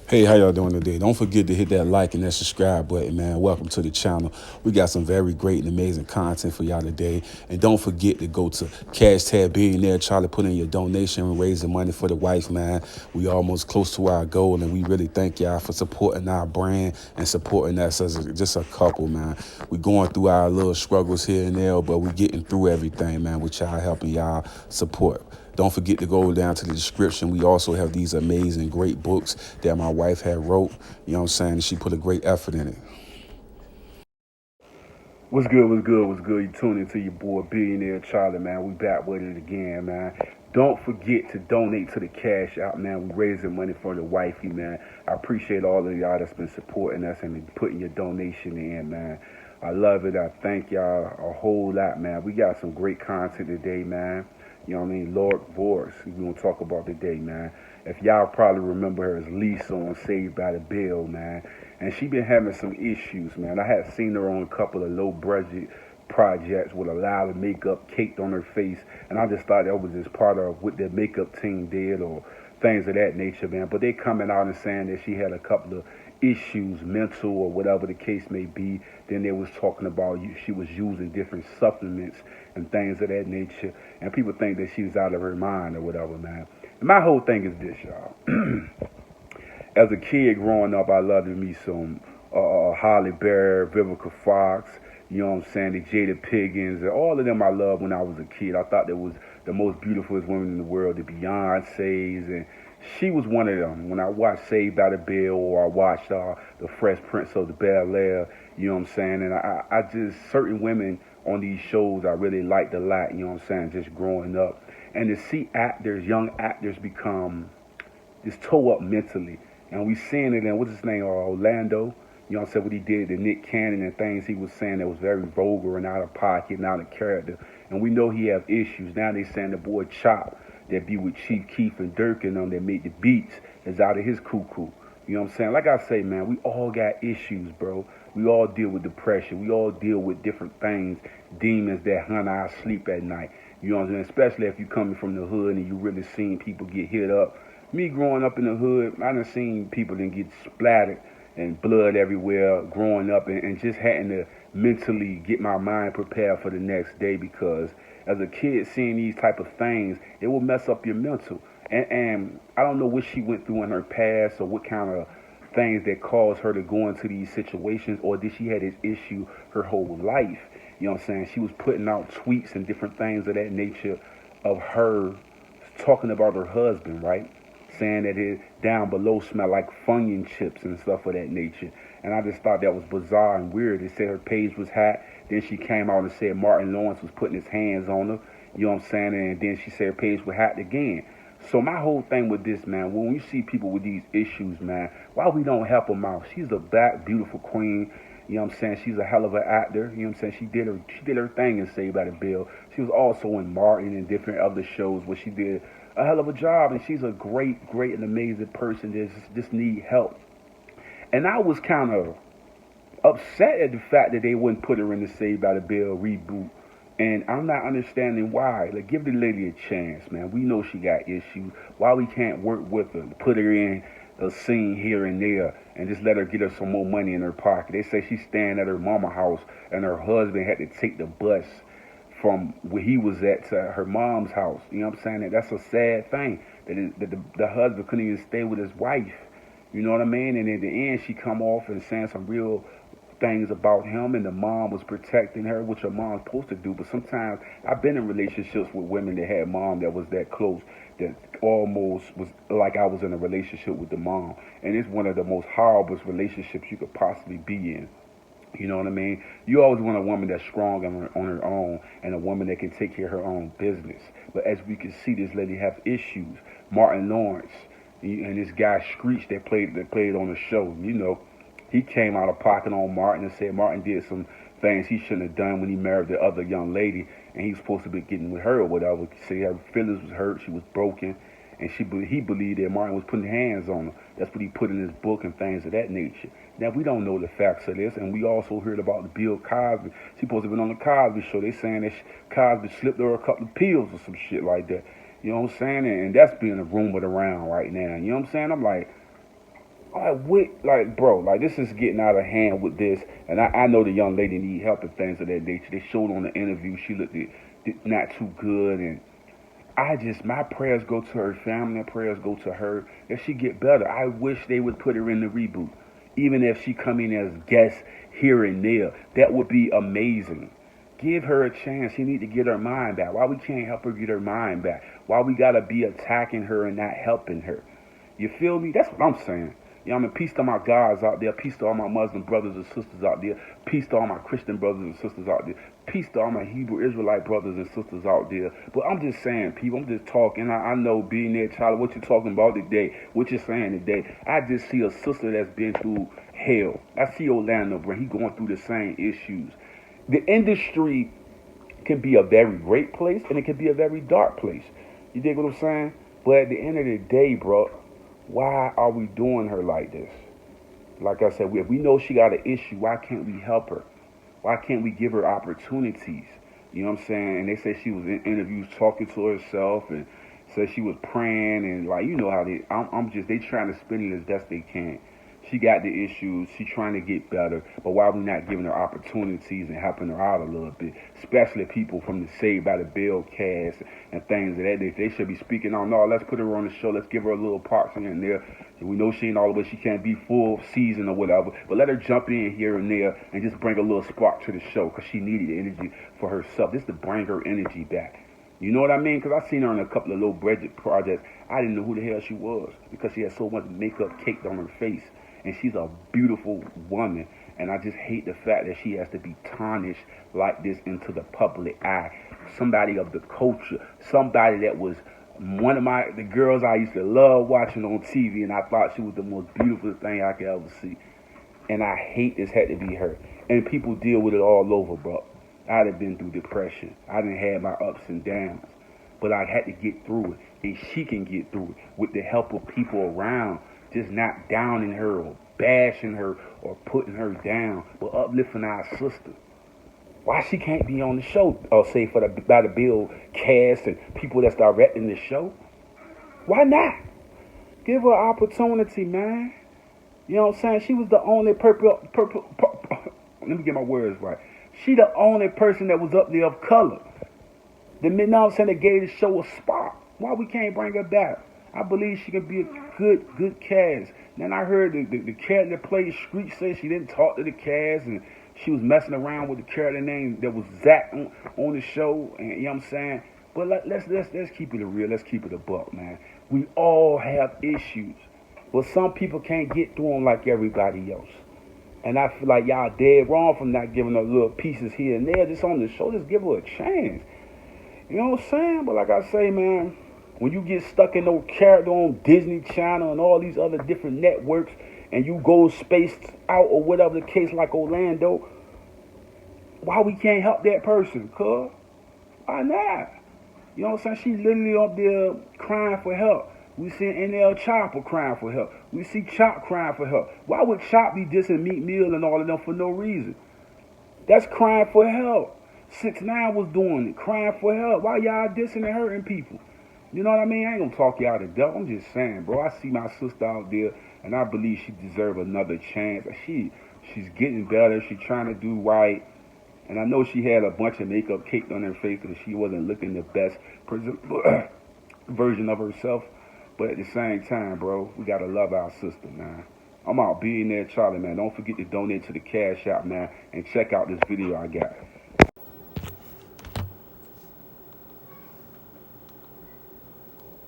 Hey, how y'all doing today? Don't forget to hit that like and that subscribe button, man. Welcome to the channel. We got some very great and amazing content for y'all today. And don't forget to go to Cash Tab Billionaire. Try to put in your donation and raise the money for the wife, man. We almost close to our goal, and we really thank y'all for supporting our brand and supporting us as just a couple, man. We going through our little struggles here and there, but we getting through everything, man, with y'all helping y'all support. Don't forget to go down to the description. We also have these amazing, great books that my wife had wrote. You know what I'm saying? She put a great effort in it. What's good, what's good, what's good? You tune into your boy Billionaire Charlie, man. We back with it again, man. Don't forget to donate to the Cash App, man. We raising money for the wifey, man. I appreciate all of y'all that's been supporting us and putting your donation in, man. I love it. I thank y'all a whole lot, man. We got some great content today, man. You know what I mean? Lark Voorhies, we're going to talk about today, man. If y'all probably remember her as Lisa on Saved by the Bell, man. And she been having some issues, man. I had seen her on a couple of low budget projects with a lot of makeup caked on her face. And I just thought that was just part of what the makeup team did or things of that nature, man. But they coming out and saying that she had a couple of issues, mental or whatever the case may be. Then they was talking about she was using different supplements and things of that nature. And people think that she was out of her mind or whatever, man. And my whole thing is this, y'all. As a kid growing up, I loved me some Holly Berry, Vivica Fox, you know what I'm saying, the Jada Piggins, and all of them I loved when I was a kid. I thought that was the most beautiful women in the world, the Beyonces, and she was one of them. When I watched Saved by the Bell or I watched The Fresh Prince of the Bel Air, you know what I'm saying, and I just, certain women on these shows I really liked a lot, you know what I'm saying, just growing up. And to see actors, young actors become just toe up mentally. And we seeing it in, what's his name, Orlando. You know what I'm saying, what he did to Nick Cannon and things he was saying that was very vulgar and out of pocket and out of character. And we know he have issues. Now they saying the boy Chop that be with Chief Keef and Dirk and them that made the beats is out of his cuckoo. You know what I'm saying? Like I say, man, we all got issues, bro. We all deal with depression. We all deal with different things, demons that hunt our sleep at night. You know what I'm saying? Especially if you coming from the hood and you really seen people get hit up. Me growing up in the hood, I done seen people then get splattered and blood everywhere growing up and just having to mentally get my mind prepared for the next day because as a kid seeing these type of things, it will mess up your mental. And I don't know what she went through in her past or what kind of things that caused her to go into these situations or did she had this issue her whole life. You know what I'm saying? She was putting out tweets and different things of that nature of her talking about her husband, right? Saying that it down below smelled like Funyun chips and stuff of that nature. And I just thought that was bizarre and weird. They said her page was hacked. Then she came out and said Martin Lawrence was putting his hands on her. You know what I'm saying? And then she said her page was hacked again. So my whole thing with this, man, when we see people with these issues, man, why we don't help them out? She's a black, beautiful queen. You know what I'm saying? She's a hell of an actor. You know what I'm saying? She did her thing in Saved by the Bell. She was also in Martin and different other shows where she did a hell of a job, and she's a great, great and amazing person that just need help. And I was kind of upset at the fact that they wouldn't put her in the Saved by the Bell reboot. And I'm not understanding why. Like, give the lady a chance, man. We know she got issues. Why we can't work with her, put her in a scene here and there, and just let her get her some more money in her pocket. They say she's staying at her mama house, and her husband had to take the bus from where he was at to her mom's house. You know what I'm saying? And that's a sad thing that the husband couldn't even stay with his wife. You know what I mean? And in the end, she come off and saying some real things about him, and the mom was protecting her, which a mom's supposed to do. But sometimes I've been in relationships with women that had mom that was that close, that almost was like I was in a relationship with the mom. And it's one of the most horrible relationships you could possibly be in. You know what I mean? You always want a woman that's strong on her own and a woman that can take care of her own business. But as we can see, this lady have issues. Martin Lawrence and this guy Screech that played on the show, you know, he came out of pocket on Martin and said Martin did some things he shouldn't have done when he married the other young lady, and he was supposed to be getting with her or whatever. Say her feelings was hurt, she was broken, and he believed that Martin was putting hands on her. That's what he put in his book and things of that nature. Now we don't know the facts of this, and we also heard about the Bill Cosby. She supposed to have been on the Cosby show. They saying that Cosby slipped her a couple of pills or some shit like that. You know what I'm saying? And that's being rumored around right now. You know what I'm saying? I'm like, Like, bro, like, this is getting out of hand with this. And I know the young lady need help and things of that nature. They showed on the interview she looked not too good. And my prayers go to her family. Prayers go to her that she get better. I wish they would put her in the reboot. Even if she come in as guest here and there, that would be amazing. Give her a chance. She need to get her mind back. Why we can't help her get her mind back? Why we gotta be attacking her and not helping her? You feel me? That's what I'm saying. You know, I mean, peace to my guys out there. Peace to all my Muslim brothers and sisters out there. Peace to all my Christian brothers and sisters out there. Peace to all my Hebrew Israelite brothers and sisters out there. But I'm just saying, people, I'm just talking. I know being there, Charlie, what you're talking about today, what you're saying today. I just see a sister that's been through hell. I see Orlando, bro. He going through the same issues. The industry can be a very great place and it can be a very dark place. You dig what I'm saying? But at the end of the day, bro, why are we doing her like this? Like I said, if we know she got an issue, why can't we help her? Why can't we give her opportunities? You know what I'm saying? And they say she was in interviews talking to herself and said she was praying and, like, you know how they trying to spin it as best they can. She got the issues. She's trying to get better. But why are we not giving her opportunities and helping her out a little bit? Especially people from the Saved by the Bell cast and things of that. They should be speaking on, no, let's put her on the show. Let's give her a little part here and there. We know she ain't all the way. She can't be full season or whatever. But let her jump in here and there and just bring a little spark to the show because she needed the energy for herself. Just to bring her energy back. You know what I mean? Because I seen her in a couple of low budget projects. I didn't know who the hell she was because she had so much makeup caked on her face. And she's a beautiful woman. And I just hate the fact that she has to be tarnished like this into the public eye. Somebody of the culture. Somebody that was one of the girls I used to love watching on TV. And I thought she was the most beautiful thing I could ever see. And I hate this had to be her. And people deal with it all over, bro. I'd have been through depression. I done had my ups and downs. But I had to get through it. And she can get through it with the help of people around. Just not downing her or bashing her or putting her down, but uplifting our sister. Why she can't be on the show, or say for the by the bill cast and people that's directing the show? Why not? Give her an opportunity, man. You know what I'm saying? She was the only let me get my words right. She the only person that was up there of color. You know what I'm saying? They gave the show a spot. Why we can't bring her back? I believe she can be a good cast. Then I heard the character that played Screech say she didn't talk to the cast and she was messing around with the character name that was Zach on the show. And you know what I'm saying? But let's keep it real. Let's keep it a buck, man. We all have issues, but some people can't get through them like everybody else. And I feel like y'all dead wrong for not giving her little pieces here and there. Just on the show, just give her a chance. You know what I'm saying? But like I say, man, when you get stuck in no character on Disney Channel and all these other different networks and you go spaced out or whatever the case like Orlando, why we can't help that person, cuz? Why not? You know what I'm saying? She's literally up there crying for help. We see NL Chopper crying for help. We see Chop crying for help. Why would Chop be dissing Meek Mill and all of them for no reason? That's crying for help. 6ix9ine was doing it, crying for help. Why y'all dissing and hurting people? You know what I mean? I ain't gonna talk you out of death. I'm just saying, bro. I see my sister out there, and I believe she deserves another chance. She's getting better. She's trying to do right. And I know she had a bunch of makeup caked on her face because she wasn't looking the best version of herself. But at the same time, bro, we gotta love our sister, man. I'm out being there, Charlie, man. Don't forget to donate to the Cash App, man, and check out this video I got.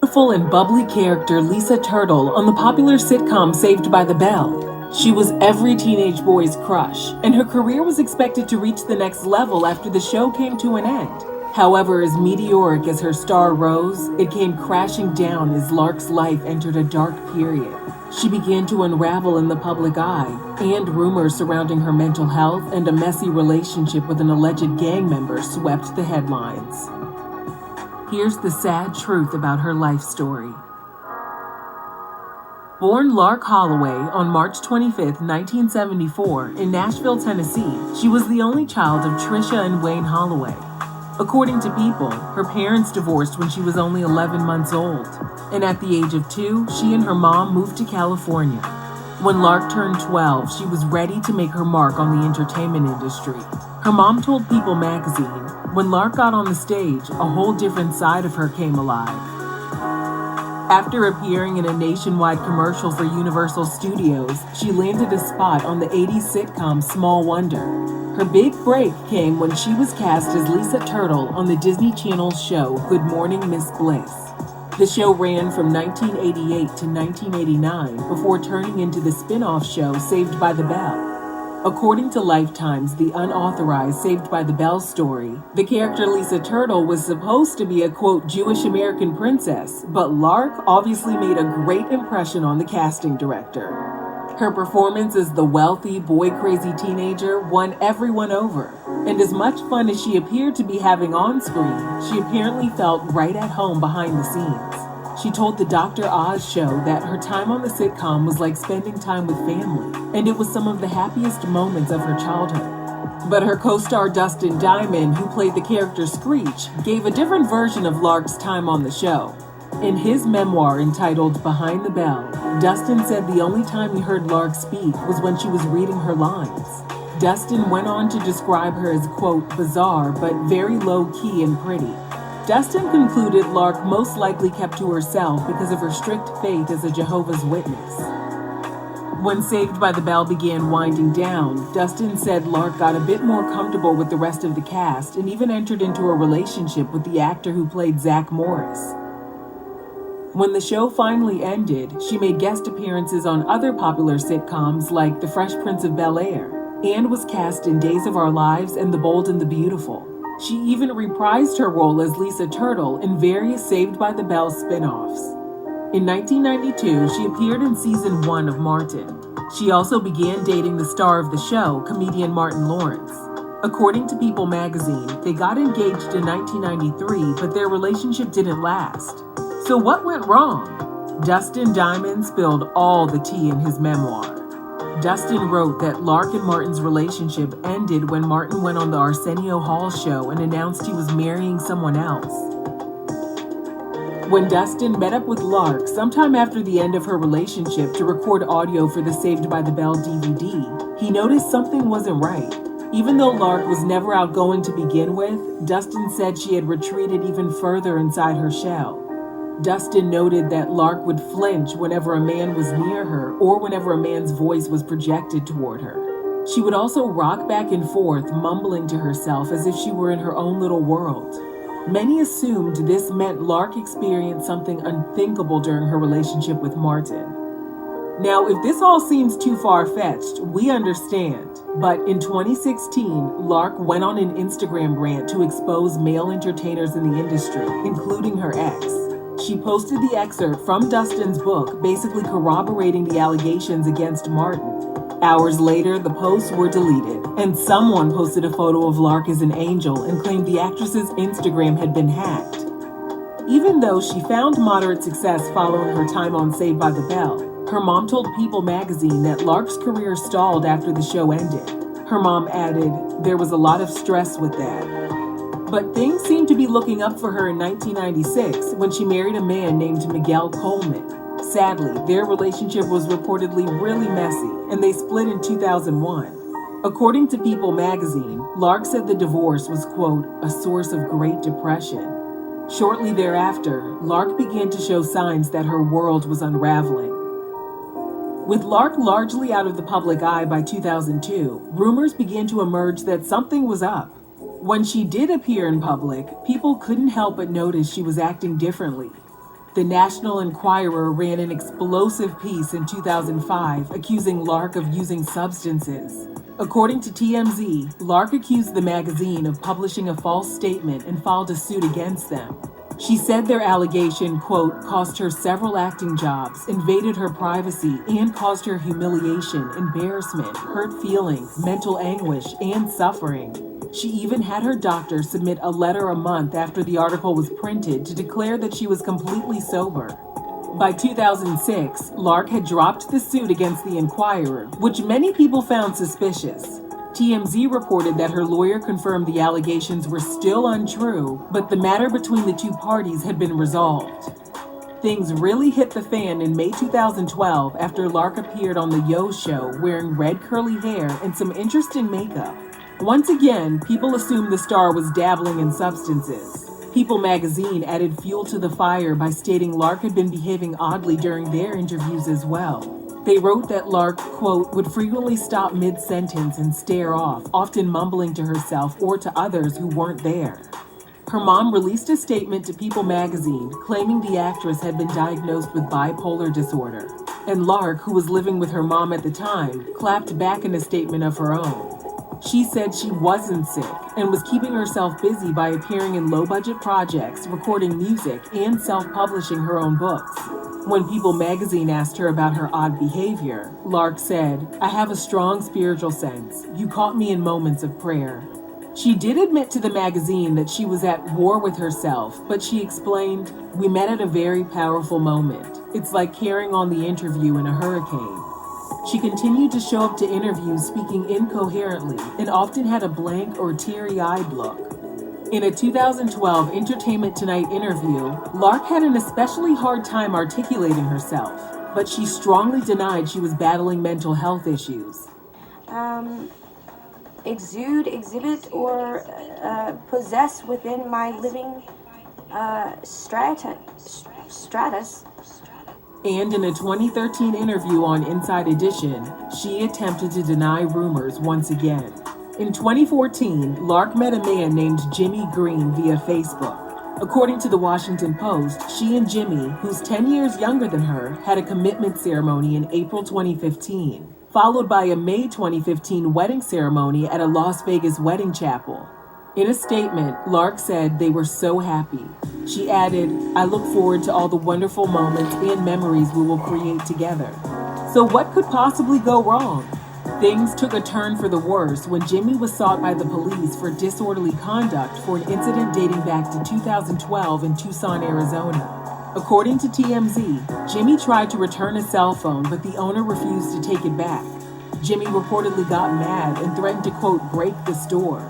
Beautiful and bubbly character Lisa Turtle on the popular sitcom Saved by the Bell. She was every teenage boy's crush, and her career was expected to reach the next level after the show came to an end. However, as meteoric as her star rose, it came crashing down as Lark's life entered a dark period. She began to unravel in the public eye, and rumors surrounding her mental health and a messy relationship with an alleged gang member swept the headlines. Here's the sad truth about her life story. Born Lark Holloway on March 25, 1974, in Nashville, Tennessee, she was the only child of Trisha and Wayne Holloway. According to People, her parents divorced when she was only 11 months old, and at the age of 2, she and her mom moved to California. When Lark turned 12, she was ready to make her mark on the entertainment industry. Her mom told People magazine, when Lark got on the stage, a whole different side of her came alive. After appearing in a nationwide commercial for Universal Studios, she landed a spot on the 80s sitcom Small Wonder. Her big break came when she was cast as Lisa Turtle on the Disney Channel's show Good Morning Miss Bliss. The show ran from 1988 to 1989 before turning into the spin-off show Saved by the Bell. According to Lifetime's The Unauthorized Saved by the Bell story, the character Lisa Turtle was supposed to be a, quote, Jewish American princess, but Lark obviously made a great impression on the casting director. Her performance as the wealthy, boy-crazy teenager won everyone over, and as much fun as she appeared to be having on screen, she apparently felt right at home behind the scenes. She told the Dr. Oz show that her time on the sitcom was like spending time with family, and it was some of the happiest moments of her childhood. But her co-star Dustin Diamond, who played the character Screech, gave a different version of Lark's time on the show. In his memoir entitled Behind the Bell, Dustin said the only time he heard Lark speak was when she was reading her lines. Dustin went on to describe her as, quote, bizarre but very low-key and pretty. Dustin concluded Lark most likely kept to herself because of her strict faith as a Jehovah's Witness. When Saved by the Bell began winding down, Dustin said Lark got a bit more comfortable with the rest of the cast and even entered into a relationship with the actor who played Zach Morris. When the show finally ended, she made guest appearances on other popular sitcoms like The Fresh Prince of Bel-Air and was cast in Days of Our Lives and The Bold and the Beautiful. She even reprised her role as Lisa Turtle in various Saved by the Bell spin-offs. In 1992, she appeared in season 1 of Martin. She also began dating the star of the show, comedian Martin Lawrence. According to People magazine, they got engaged in 1993, but their relationship didn't last. So what went wrong? Dustin Diamond spilled all the tea in his memoir. Dustin wrote that Lark and Martin's relationship ended when Martin went on the Arsenio Hall show and announced he was marrying someone else. When Dustin met up with Lark sometime after the end of her relationship to record audio for the Saved by the Bell DVD, he noticed something wasn't right. Even though Lark was never outgoing to begin with, Dustin said she had retreated even further inside her shell. Dustin noted that Lark would flinch whenever a man was near her or whenever a man's voice was projected toward her. She would also rock back and forth, mumbling to herself as if she were in her own little world. Many assumed this meant Lark experienced something unthinkable during her relationship with Martin. Now, if this all seems too far-fetched, we understand. But in 2016, Lark went on an Instagram rant to expose male entertainers in the industry, including her ex. She posted the excerpt from Dustin's book, basically corroborating the allegations against Martin. Hours later, the posts were deleted, and someone posted a photo of Lark as an angel and claimed the actress's Instagram had been hacked. Even though she found moderate success following her time on Saved by the Bell, her mom told People magazine that Lark's career stalled after the show ended. Her mom added, "There was a lot of stress with that." But things seemed to be looking up for her in 1996 when she married a man named Miguel Coleman. Sadly, their relationship was reportedly really messy, and they split in 2001. According to People magazine, Lark said the divorce was, quote, a source of great depression. Shortly thereafter, Lark began to show signs that her world was unraveling. With Lark largely out of the public eye by 2002, rumors began to emerge that something was up. When she did appear in public, people couldn't help but notice she was acting differently. The National Enquirer ran an explosive piece in 2005 accusing Lark of using substances. According to TMZ, Lark accused the magazine of publishing a false statement and filed a suit against them. She said their allegation, quote, cost her several acting jobs, invaded her privacy, and caused her humiliation, embarrassment, hurt feelings, mental anguish, and suffering. She even had her doctor submit a letter a month after the article was printed to declare that she was completely sober. By 2006, Lark had dropped the suit against the Enquirer, which many people found suspicious. TMZ reported that her lawyer confirmed the allegations were still untrue, but the matter between the two parties had been resolved. Things really hit the fan in May 2012 after Lark appeared on The Yo Show wearing red curly hair and some interesting makeup. Once again, people assumed the star was dabbling in substances. People magazine added fuel to the fire by stating Lark had been behaving oddly during their interviews as well. They wrote that Lark, quote, would frequently stop mid-sentence and stare off, often mumbling to herself or to others who weren't there. Her mom released a statement to People magazine claiming the actress had been diagnosed with bipolar disorder. And Lark, who was living with her mom at the time, clapped back in a statement of her own. She said she wasn't sick and was keeping herself busy by appearing in low-budget projects, recording music, and self-publishing her own books. When People magazine asked her about her odd behavior, Lark said, "I have a strong spiritual sense. You caught me in moments of prayer." She did admit to the magazine that she was at war with herself, but she explained, "We met at a very powerful moment. It's like carrying on the interview in a hurricane." She continued to show up to interviews speaking incoherently and often had a blank or teary-eyed look. In a 2012 Entertainment Tonight interview, Lark had an especially hard time articulating herself, but she strongly denied she was battling mental health issues. Exhibit, or possess within my living stratus. And in a 2013 interview on Inside Edition, she attempted to deny rumors once again. In 2014, Lark met a man named Jimmy Green via Facebook. According to the Washington Post, she and Jimmy, who's 10 years younger than her, had a commitment ceremony in April 2015. Followed by a May 2015 wedding ceremony at a Las Vegas wedding chapel. In a statement, Lark said they were so happy. She added, "I look forward to all the wonderful moments and memories we will create together." So what could possibly go wrong? Things took a turn for the worse when Jimmy was sought by the police for disorderly conduct for an incident dating back to 2012 in Tucson, Arizona. According to TMZ, Jimmy tried to return a cell phone, but the owner refused to take it back. Jimmy reportedly got mad and threatened to, quote, break the store.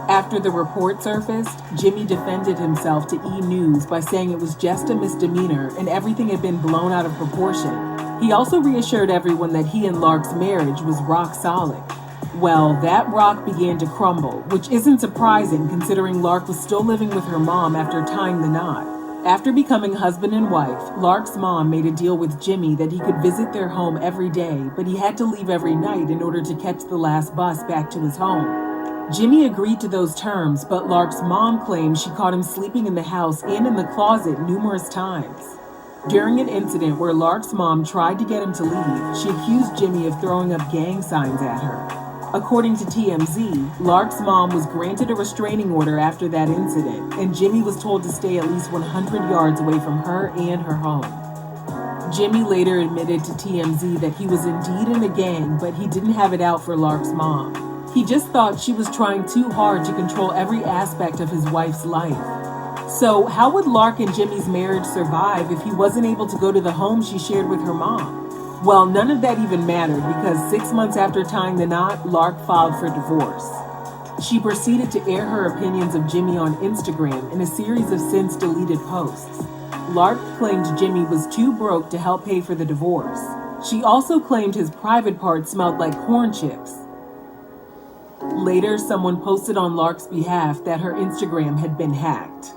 After the report surfaced, Jimmy defended himself to E! News by saying it was just a misdemeanor and everything had been blown out of proportion. He also reassured everyone that he and Lark's marriage was rock solid. Well, that rock began to crumble, which isn't surprising considering Lark was still living with her mom after tying the knot. After becoming husband and wife, Lark's mom made a deal with Jimmy that he could visit their home every day, but he had to leave every night in order to catch the last bus back to his home. Jimmy agreed to those terms, but Lark's mom claimed she caught him sleeping in the house and in the closet numerous times. During an incident where Lark's mom tried to get him to leave, she accused Jimmy of throwing up gang signs at her. According to TMZ, Lark's mom was granted a restraining order after that incident, and Jimmy was told to stay at least 100 yards away from her and her home. Jimmy later admitted to TMZ that he was indeed in a gang, but he didn't have it out for Lark's mom. He just thought she was trying too hard to control every aspect of his wife's life. So how would Lark and Jimmy's marriage survive if he wasn't able to go to the home she shared with her mom? Well, none of that even mattered because 6 months after tying the knot, Lark filed for divorce. She proceeded to air her opinions of Jimmy on Instagram in a series of since deleted posts. Lark claimed Jimmy was too broke to help pay for the divorce. She also claimed his private parts smelled like corn chips. Later, someone posted on Lark's behalf that her Instagram had been hacked.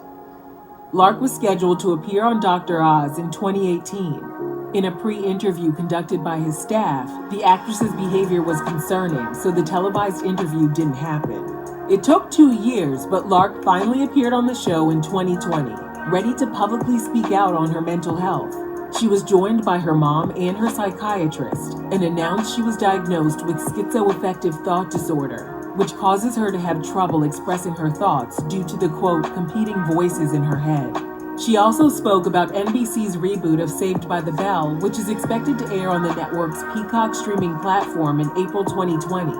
Lark was scheduled to appear on Dr. Oz in 2018. In a pre-interview conducted by his staff, the actress's behavior was concerning, so the televised interview didn't happen. It took 2 years, but Lark finally appeared on the show in 2020, ready to publicly speak out on her mental health. She was joined by her mom and her psychiatrist and announced she was diagnosed with schizoaffective thought disorder, which causes her to have trouble expressing her thoughts due to the, quote, competing voices in her head. She also spoke about NBC's reboot of Saved by the Bell, which is expected to air on the network's Peacock streaming platform in April 2020.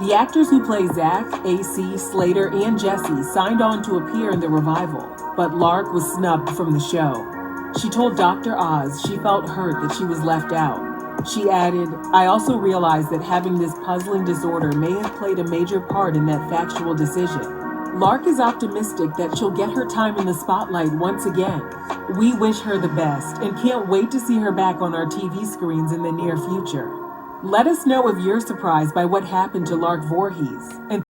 The actors who play Zach, AC, Slater, and Jesse signed on to appear in the revival, but Lark was snubbed from the show. She told Dr. Oz she felt hurt that she was left out. She added, "I also realized that having this puzzling disorder may have played a major part in that factual decision. Lark is optimistic that she'll get her time in the spotlight once again. We wish her the best and can't wait to see her back on our TV screens in the near future. Let us know if you're surprised by what happened to Lark Voorhies. And